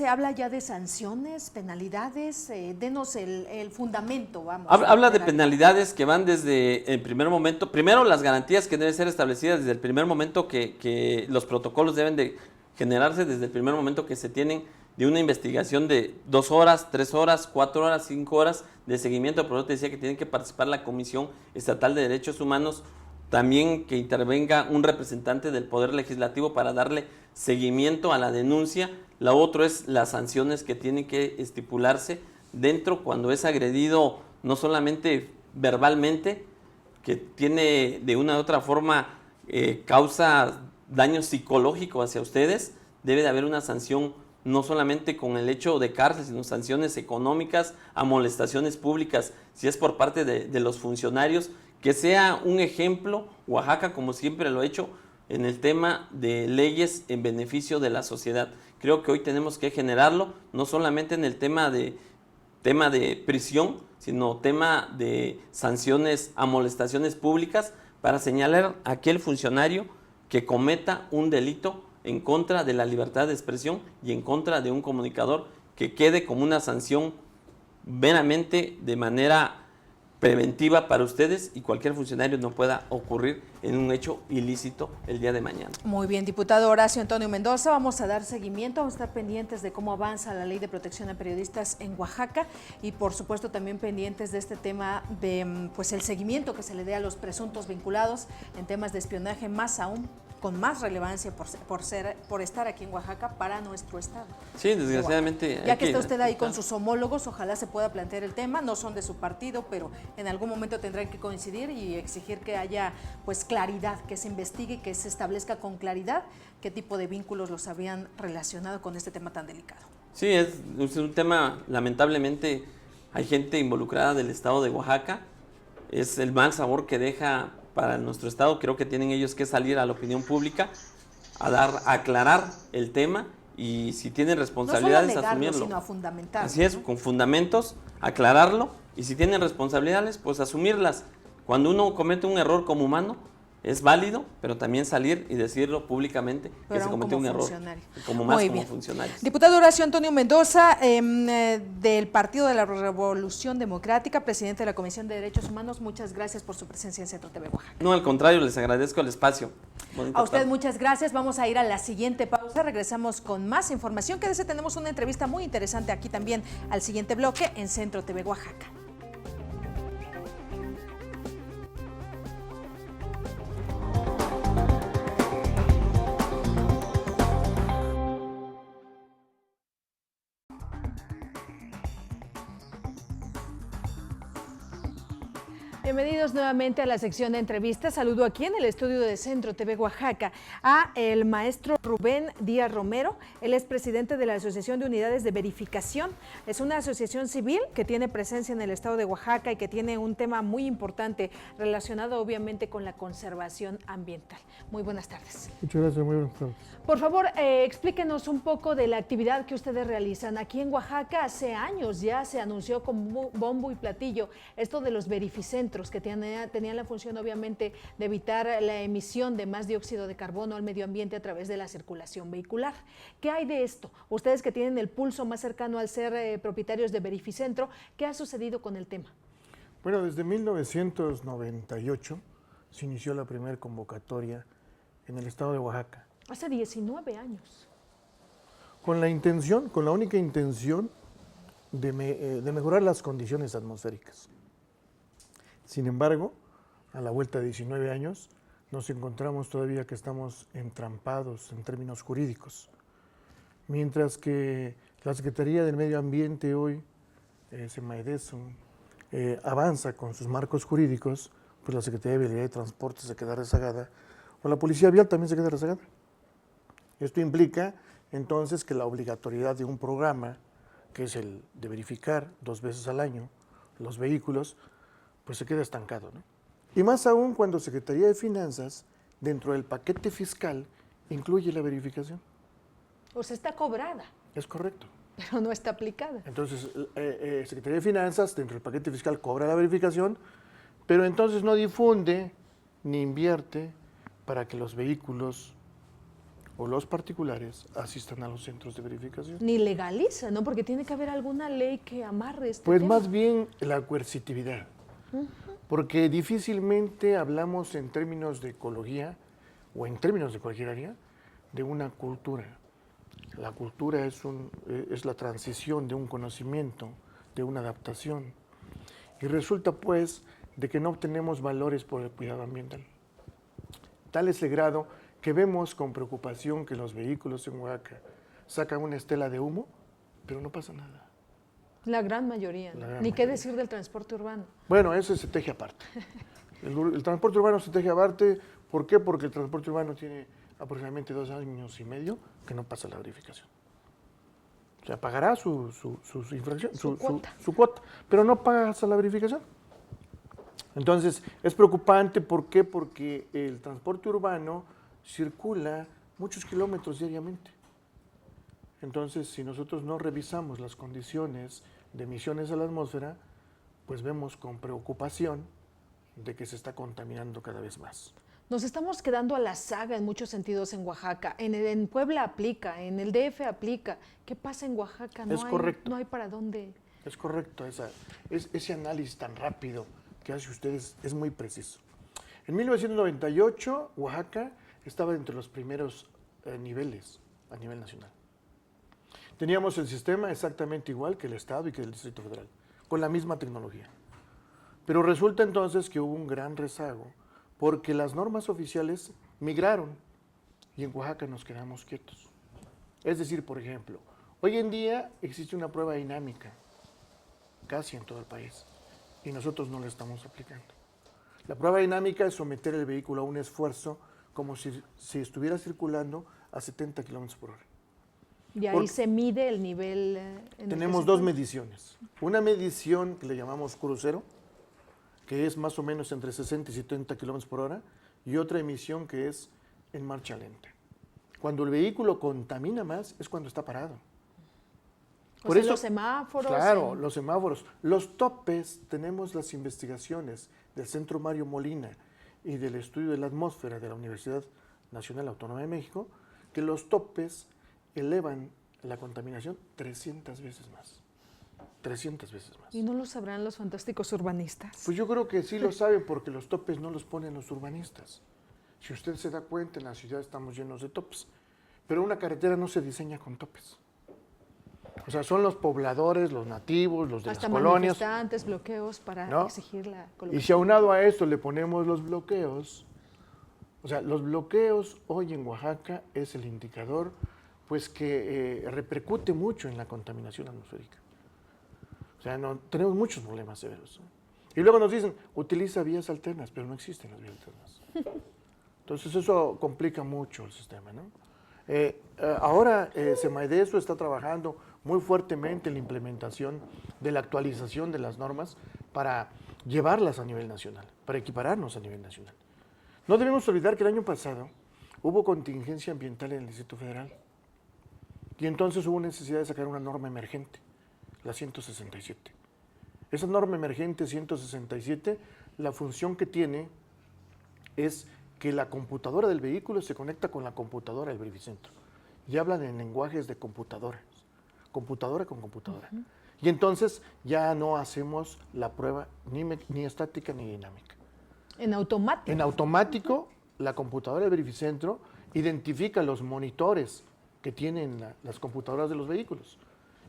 [SPEAKER 1] habla ya de sanciones, penalidades, denos el fundamento, vamos.
[SPEAKER 4] Habla de penalidades que van desde el primer momento, primero las garantías que deben ser establecidas desde el primer momento que los protocolos deben de generarse desde el primer momento que se tienen de una investigación de 2 horas, 3 horas, 4 horas, 5 horas de seguimiento. Por eso te decía que tiene que participar la Comisión Estatal de Derechos Humanos, también que intervenga un representante del Poder Legislativo para darle seguimiento a la denuncia. La otra es las sanciones que tienen que estipularse dentro cuando es agredido, no solamente verbalmente, que tiene de una u otra forma causa daño psicológico hacia ustedes. Debe de haber una sanción no solamente con el hecho de cárcel, sino sanciones económicas, amonestaciones públicas, si es por parte de los funcionarios, que sea un ejemplo, Oaxaca, como siempre lo ha hecho, en el tema de leyes en beneficio de la sociedad. Creo que hoy tenemos que generarlo, no solamente en el tema de prisión, sino tema de sanciones, amonestaciones públicas, para señalar a aquel funcionario que cometa un delito en contra de la libertad de expresión y en contra de un comunicador, que quede como una sanción meramente de manera preventiva para ustedes y cualquier funcionario no pueda ocurrir en un hecho ilícito el día de mañana.
[SPEAKER 1] Muy bien, diputado Horacio Antonio Mendoza, vamos a dar seguimiento, vamos a estar pendientes de cómo avanza la ley de protección a periodistas en Oaxaca y por supuesto también pendientes de este tema de pues el seguimiento que se le dé a los presuntos vinculados en temas de espionaje, más aún con más relevancia por estar aquí en Oaxaca para nuestro estado.
[SPEAKER 4] Sí, desgraciadamente.
[SPEAKER 1] Ya que está usted ahí con sus homólogos, ojalá se pueda plantear el tema, no son de su partido, pero en algún momento tendrán que coincidir y exigir que haya pues claridad, que se investigue, que se establezca con claridad qué tipo de vínculos los habían relacionado con este tema tan delicado.
[SPEAKER 4] Sí, es un tema, lamentablemente hay gente involucrada del estado de Oaxaca, es el mal sabor que deja para nuestro estado. Creo que tienen ellos que salir a la opinión pública a aclarar el tema, y si tienen responsabilidades,
[SPEAKER 1] no solo a negarlo,
[SPEAKER 4] asumirlo.
[SPEAKER 1] Sino a fundamentar.
[SPEAKER 4] Así es, con fundamentos, aclararlo, y si tienen responsabilidades, pues asumirlas. Cuando uno comete un error como humano, es válido, pero también salir y decirlo públicamente que se cometió un error. Como funcionario.
[SPEAKER 1] Diputado Horacio Antonio Mendoza, del Partido de la Revolución Democrática, presidente de la Comisión de Derechos Humanos, muchas gracias por su presencia en Centro TV Oaxaca.
[SPEAKER 4] No, al contrario, les agradezco el espacio.
[SPEAKER 1] A usted muchas gracias. Vamos a ir a la siguiente pausa. Regresamos con más información. Quédese, tenemos una entrevista muy interesante aquí también al siguiente bloque en Centro TV Oaxaca. Bienvenidos nuevamente a la sección de entrevistas. Saludo aquí en el estudio de Centro TV Oaxaca a el maestro Rubén Díaz Romero. Él es presidente de la Asociación de Unidades de Verificación. Es una asociación civil que tiene presencia en el estado de Oaxaca y que tiene un tema muy importante relacionado obviamente con la conservación ambiental. Muy buenas tardes.
[SPEAKER 5] Muchas gracias, muy buenas tardes.
[SPEAKER 1] Por favor, explíquenos un poco de la actividad que ustedes realizan. Aquí en Oaxaca hace años ya se anunció con bombo y platillo esto de los verificentros, que tenían la función obviamente de evitar la emisión de más dióxido de carbono al medio ambiente a través de la circulación vehicular. ¿Qué hay de esto? Ustedes que tienen el pulso más cercano al ser propietarios de Verificentro, ¿qué ha sucedido con el tema?
[SPEAKER 5] Bueno, desde 1998 se inició la primera convocatoria en el estado de Oaxaca.
[SPEAKER 1] Hace 19 años.
[SPEAKER 5] Con la única intención de mejorar las condiciones atmosféricas. Sin embargo, a la vuelta de 19 años, nos encontramos todavía que estamos entrampados en términos jurídicos. Mientras que la Secretaría del Medio Ambiente hoy, SEMAEDESO, avanza con sus marcos jurídicos, pues la Secretaría de Vialidad y Transporte se queda rezagada, o la Policía Vial también se queda rezagada. Esto implica entonces que la obligatoriedad de un programa, que es el de verificar 2 veces al año los vehículos, pues se queda estancado, ¿no? Y más aún cuando Secretaría de Finanzas, dentro del paquete fiscal, incluye la verificación.
[SPEAKER 1] O sea, está cobrada.
[SPEAKER 5] Es correcto.
[SPEAKER 1] Pero no está aplicada.
[SPEAKER 5] Entonces, Secretaría de Finanzas, dentro del paquete fiscal, cobra la verificación, pero entonces no difunde ni invierte para que los vehículos o los particulares asistan a los centros de verificación.
[SPEAKER 1] Ni legaliza, ¿no? Porque tiene que haber alguna ley que amarre este
[SPEAKER 5] Pues
[SPEAKER 1] tema.
[SPEAKER 5] más bien la coercitividad. Porque difícilmente hablamos en términos de ecología o en términos de cualquier área de una cultura. La cultura es la transición de un conocimiento, de una adaptación. Y resulta pues de que no obtenemos valores por el cuidado ambiental. Tal es el grado que vemos con preocupación que los vehículos en Oaxaca sacan una estela de humo, pero no pasa nada.
[SPEAKER 1] La gran mayoría, ¿no? Ni
[SPEAKER 5] mayoría.
[SPEAKER 1] qué decir del transporte urbano.
[SPEAKER 5] Bueno, eso se teje aparte. El transporte urbano se teje aparte. ¿Por qué? Porque el transporte urbano tiene aproximadamente 2 años y medio que no pasa la verificación. O sea, pagará su infracción, su cuota, pero no pasa la verificación. Entonces, es preocupante. ¿Por qué? Porque el transporte urbano circula muchos kilómetros diariamente. Entonces, si nosotros no revisamos las condiciones de emisiones a la atmósfera, pues vemos con preocupación de que se está contaminando cada vez más.
[SPEAKER 1] Nos estamos quedando a la saga en muchos sentidos en Oaxaca. En Puebla aplica, en el DF aplica. ¿Qué pasa en Oaxaca?
[SPEAKER 5] Correcto.
[SPEAKER 1] No hay para dónde.
[SPEAKER 5] Es correcto, ese análisis tan rápido que hace ustedes es muy preciso. En 1998, Oaxaca estaba entre los primeros niveles a nivel nacional. Teníamos el sistema exactamente igual que el Estado y que el Distrito Federal, con la misma tecnología. Pero resulta entonces que hubo un gran rezago porque las normas oficiales migraron y en Oaxaca nos quedamos quietos. Es decir, por ejemplo, hoy en día existe una prueba dinámica casi en todo el país y nosotros no la estamos aplicando. La prueba dinámica es someter el vehículo a un esfuerzo como si estuviera circulando a 70 kilómetros por hora.
[SPEAKER 1] Y ahí se mide el nivel.
[SPEAKER 5] Tenemos 2 mediciones. Una medición que le llamamos crucero, que es más o menos entre 60 y 70 kilómetros por hora, y otra emisión que es en marcha lenta. Cuando el vehículo contamina más es cuando está parado.
[SPEAKER 1] Por eso los semáforos.
[SPEAKER 5] Claro, los semáforos. Los topes, tenemos las investigaciones del Centro Mario Molina y del Estudio de la Atmósfera de la Universidad Nacional Autónoma de México, que los topes elevan la contaminación 300 veces más. 300 veces más.
[SPEAKER 1] ¿Y no lo sabrán los fantásticos urbanistas?
[SPEAKER 5] Pues yo creo que sí lo saben porque los topes no los ponen los urbanistas. Si usted se da cuenta, en la ciudad estamos llenos de topes, pero una carretera no se diseña con topes. O sea, son los pobladores, los nativos, los de
[SPEAKER 1] Hasta
[SPEAKER 5] las colonias.
[SPEAKER 1] manifestantes, bloqueos para
[SPEAKER 5] ¿No?
[SPEAKER 1] exigir la
[SPEAKER 5] Y
[SPEAKER 1] colocación.
[SPEAKER 5] si aunado a esto le ponemos los bloqueos, o sea, los bloqueos hoy en Oaxaca es el indicador pues que repercute mucho en la contaminación atmosférica. O sea, tenemos muchos problemas severos. Y luego nos dicen, utiliza vías alternas, pero no existen las vías alternas. Entonces eso complica mucho el sistema, ¿no? Ahora SEMAEDESO está trabajando muy fuertemente en la implementación de la actualización de las normas para llevarlas a nivel nacional, para equipararnos a nivel nacional. No debemos olvidar que el año pasado hubo contingencia ambiental en el Distrito Federal y entonces hubo necesidad de sacar una norma emergente, la 167. Esa norma emergente 167, la función que tiene es que la computadora del vehículo se conecta con la computadora del verificentro y hablan en lenguajes de computadora con computadora. Y entonces ya no hacemos la prueba ni estática ni dinámica.
[SPEAKER 1] En automático.
[SPEAKER 5] En automático, la computadora del verificentro identifica los monitores que tienen las computadoras de los vehículos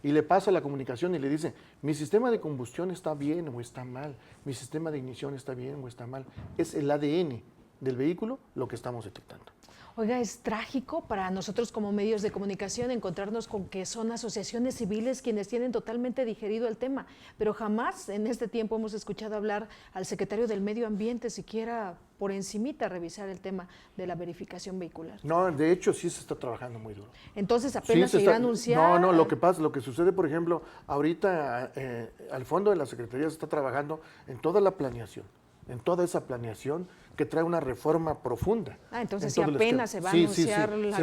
[SPEAKER 5] y le pasa la comunicación y le dice, mi sistema de combustión está bien o está mal, mi sistema de ignición está bien o está mal. Es el ADN del vehículo lo que estamos detectando.
[SPEAKER 1] Oiga, es trágico para nosotros como medios de comunicación encontrarnos con que son asociaciones civiles quienes tienen totalmente digerido el tema, pero jamás en este tiempo hemos escuchado hablar al secretario del Medio Ambiente siquiera por encimita revisar el tema de la verificación vehicular.
[SPEAKER 5] No, de hecho sí se está trabajando muy duro.
[SPEAKER 1] Entonces apenas
[SPEAKER 5] Sí,
[SPEAKER 1] se irá a anunciar.
[SPEAKER 5] No, lo que sucede, por ejemplo, ahorita al fondo de la Secretaría se está trabajando en toda la planeación, en toda esa planeación que trae una reforma profunda.
[SPEAKER 1] Entonces sí, apenas se va a anunciar la
[SPEAKER 5] se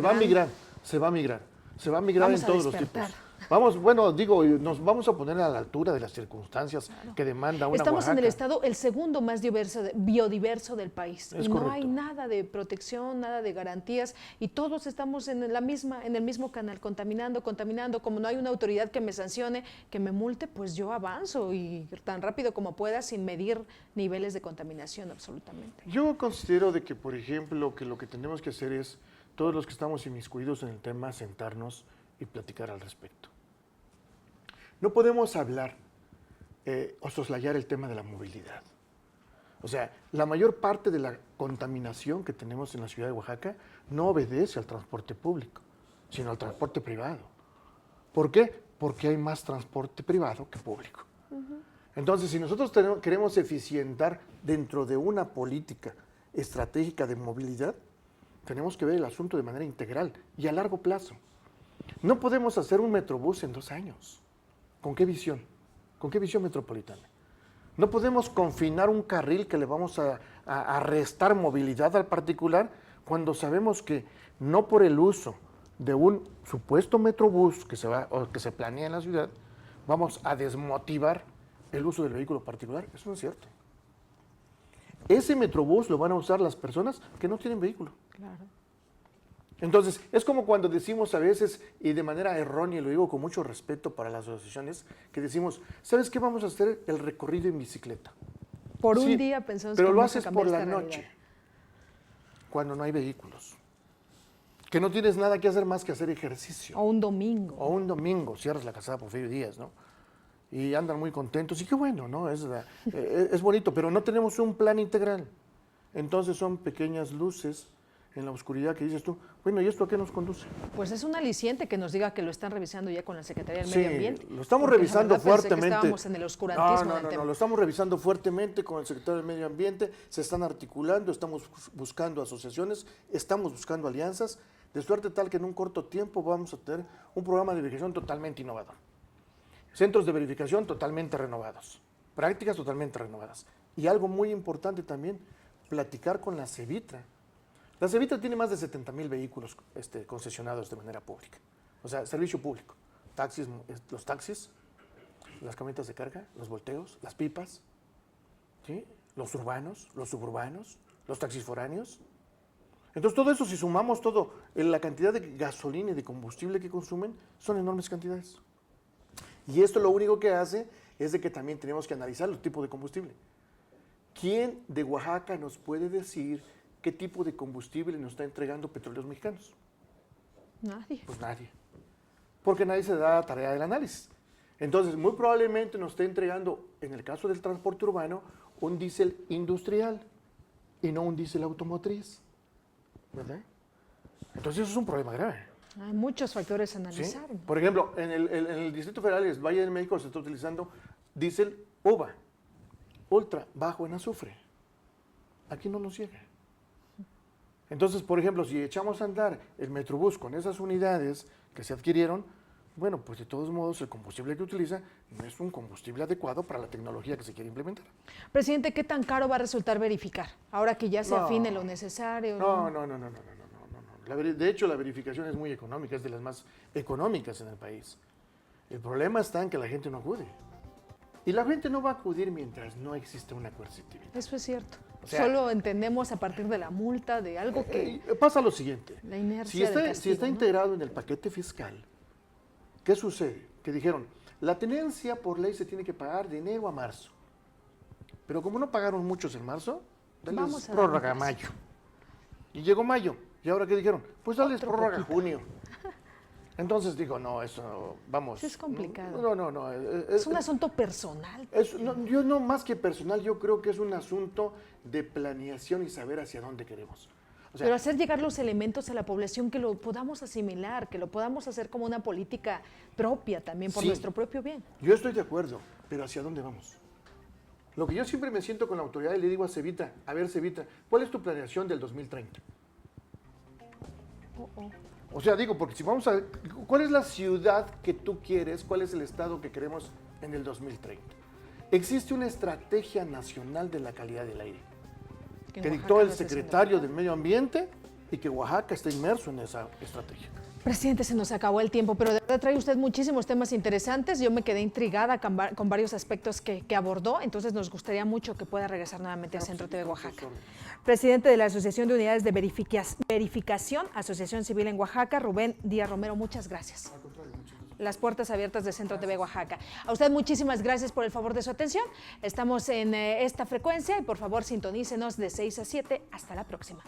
[SPEAKER 5] va a migrar
[SPEAKER 1] Vamos
[SPEAKER 5] en
[SPEAKER 1] a
[SPEAKER 5] todos los
[SPEAKER 1] despertar.
[SPEAKER 5] tipos. Vamos, bueno, digo, nos vamos a poner a la altura de las circunstancias que demanda una
[SPEAKER 1] Estamos en el
[SPEAKER 5] Oaxaca.
[SPEAKER 1] estado el segundo más biodiverso del país.
[SPEAKER 5] Es
[SPEAKER 1] y no
[SPEAKER 5] correcto.
[SPEAKER 1] hay nada de protección, nada de garantías y todos estamos en el mismo canal, contaminando. Como no hay una autoridad que me sancione, que me multe, pues yo avanzo y tan rápido como pueda sin medir niveles de contaminación absolutamente.
[SPEAKER 5] Yo considero de que, por ejemplo, que lo que tenemos que hacer es, todos los que estamos inmiscuidos en el tema, sentarnos y platicar al respecto. No podemos hablar o soslayar el tema de la movilidad. O sea, la mayor parte de la contaminación que tenemos en la ciudad de Oaxaca no obedece al transporte público, sino al transporte privado. ¿Por qué? Porque hay más transporte privado que público. Entonces, si nosotros queremos eficientar dentro de una política estratégica de movilidad, tenemos que ver el asunto de manera integral y a largo plazo. No podemos hacer un metrobús en 2 años. ¿Con qué visión? ¿Con qué visión metropolitana? No podemos confinar un carril que le vamos a restar movilidad al particular cuando sabemos que no por el uso de un supuesto metrobús que se planea en la ciudad, vamos a desmotivar el uso del vehículo particular. Eso no es cierto. Ese metrobús lo van a usar las personas que no tienen vehículo.
[SPEAKER 1] Claro.
[SPEAKER 5] Entonces, es como cuando decimos a veces, y de manera errónea, y lo digo con mucho respeto para las asociaciones, que decimos, ¿sabes qué? Vamos a hacer el recorrido en bicicleta.
[SPEAKER 1] Por
[SPEAKER 5] Sí,
[SPEAKER 1] un día pensamos
[SPEAKER 5] pero
[SPEAKER 1] que
[SPEAKER 5] lo
[SPEAKER 1] vamos a
[SPEAKER 5] haces
[SPEAKER 1] cambiar
[SPEAKER 5] por la
[SPEAKER 1] esta
[SPEAKER 5] noche,
[SPEAKER 1] realidad.
[SPEAKER 5] cuando no hay vehículos. Que no tienes nada que hacer más que hacer ejercicio.
[SPEAKER 1] O un domingo.
[SPEAKER 5] O un domingo, cierras la casada Porfirio Díaz, ¿no? Y andan muy contentos, y qué bueno, ¿no? Es bonito, pero no tenemos un plan integral. Entonces son pequeñas luces en la oscuridad que dices tú, bueno, ¿y esto a qué nos conduce?
[SPEAKER 1] Pues es un aliciente que nos diga que lo están revisando ya con la Secretaría del
[SPEAKER 5] Sí,
[SPEAKER 1] Medio Ambiente.
[SPEAKER 5] lo estamos
[SPEAKER 1] porque la
[SPEAKER 5] revisando
[SPEAKER 1] verdad pensé que
[SPEAKER 5] fuertemente.
[SPEAKER 1] estábamos en el oscurantismo
[SPEAKER 5] No,
[SPEAKER 1] del tema.
[SPEAKER 5] lo estamos revisando fuertemente con el secretario del Medio Ambiente, se están articulando, estamos buscando asociaciones, estamos buscando alianzas, de suerte tal que en un corto tiempo vamos a tener un programa de verificación totalmente innovador. Centros de verificación totalmente renovados, prácticas totalmente renovadas. Y algo muy importante también, platicar con la Cevitra. La Cevitra tiene más de 70,000 vehículos concesionados de manera pública, o sea, servicio público. Taxis, los taxis, las camionetas de carga, los volteos, las pipas, ¿sí? Los urbanos, los suburbanos, los taxis foráneos. Entonces todo eso, si sumamos todo, la cantidad de gasolina y de combustible que consumen, son enormes cantidades. Y esto lo único que hace es de que también tenemos que analizar los tipos de combustible. ¿Quién de Oaxaca nos puede decir qué tipo de combustible nos está entregando Petróleos Mexicanos?
[SPEAKER 1] Nadie.
[SPEAKER 5] Pues nadie. Porque nadie se da la tarea del análisis. Entonces, muy probablemente nos esté entregando, en el caso del transporte urbano, un diésel industrial y no un diésel automotriz. ¿Verdad? Entonces, eso es un problema grave.
[SPEAKER 1] Hay muchos factores a
[SPEAKER 5] ¿Sí?
[SPEAKER 1] analizar.
[SPEAKER 5] Por ejemplo, en el Distrito Federal, el Valle de México, se está utilizando diésel UVA, ultra bajo en azufre. Aquí no nos llega. Entonces, por ejemplo, si echamos a andar el Metrobús con esas unidades que se adquirieron, bueno, pues de todos modos el combustible que utiliza no es un combustible adecuado para la tecnología que se quiere implementar.
[SPEAKER 1] Presidente, ¿qué tan caro va a resultar verificar? Ahora que ya se
[SPEAKER 5] No.
[SPEAKER 1] afine lo necesario.
[SPEAKER 5] No. De hecho, la verificación es muy económica, es de las más económicas en el país. El problema está en que la gente no acude. Y la gente no va a acudir mientras no exista una coercitividad.
[SPEAKER 1] Eso es cierto.
[SPEAKER 5] O sea,
[SPEAKER 1] Solo entendemos a partir de la multa, de algo que...
[SPEAKER 5] Pasa lo siguiente.
[SPEAKER 1] La inercia
[SPEAKER 5] Si está,
[SPEAKER 1] del castigo,
[SPEAKER 5] si está
[SPEAKER 1] ¿no?
[SPEAKER 5] integrado en el paquete fiscal, ¿qué sucede? Que dijeron, la tenencia por ley se tiene que pagar de enero a marzo. Pero como no pagaron muchos en marzo,
[SPEAKER 1] Vamos
[SPEAKER 5] dales
[SPEAKER 1] a darle
[SPEAKER 5] prórroga a
[SPEAKER 1] plazo.
[SPEAKER 5] mayo. Y llegó mayo. ¿Y ahora qué dijeron? Pues dales
[SPEAKER 1] Otro
[SPEAKER 5] prórroga a
[SPEAKER 1] poquito.
[SPEAKER 5] junio. Entonces digo, no, eso, vamos.
[SPEAKER 1] Eso es complicado.
[SPEAKER 5] No.
[SPEAKER 1] Es un asunto personal.
[SPEAKER 5] Yo no, más que personal, yo creo que es un asunto de planeación y saber hacia dónde queremos. O sea,
[SPEAKER 1] Pero hacer llegar los elementos a la población que lo podamos asimilar, que lo podamos hacer como una política propia también, por
[SPEAKER 5] Sí.
[SPEAKER 1] nuestro propio bien.
[SPEAKER 5] yo estoy de acuerdo, pero ¿hacia dónde vamos? Lo que yo siempre me siento con la autoridad y le digo a Cevita, a ver Cevita, ¿cuál es tu planeación del 2030? O sea, digo, porque si vamos a... ¿Cuál es la ciudad que tú quieres? ¿Cuál es el estado que queremos en el 2030? Existe una estrategia nacional de la calidad del aire
[SPEAKER 1] Que en
[SPEAKER 5] que
[SPEAKER 1] Oaxaca
[SPEAKER 5] dictó el
[SPEAKER 1] lo está haciendo
[SPEAKER 5] secretario
[SPEAKER 1] claro.
[SPEAKER 5] del Medio Ambiente y que Oaxaca está inmerso en esa estrategia.
[SPEAKER 1] Presidente, se nos acabó el tiempo, pero de verdad trae usted muchísimos temas interesantes. Yo me quedé intrigada con varios aspectos que abordó, entonces nos gustaría mucho que pueda regresar nuevamente a Centro TV Oaxaca. Presidente de la Asociación de Unidades de Verificación, Asociación Civil en Oaxaca, Rubén Díaz Romero, muchas gracias. Las puertas abiertas de Centro TV Oaxaca. A usted muchísimas gracias por el favor de su atención. Estamos en esta frecuencia y por favor sintonícenos de 6 a 7. Hasta la próxima.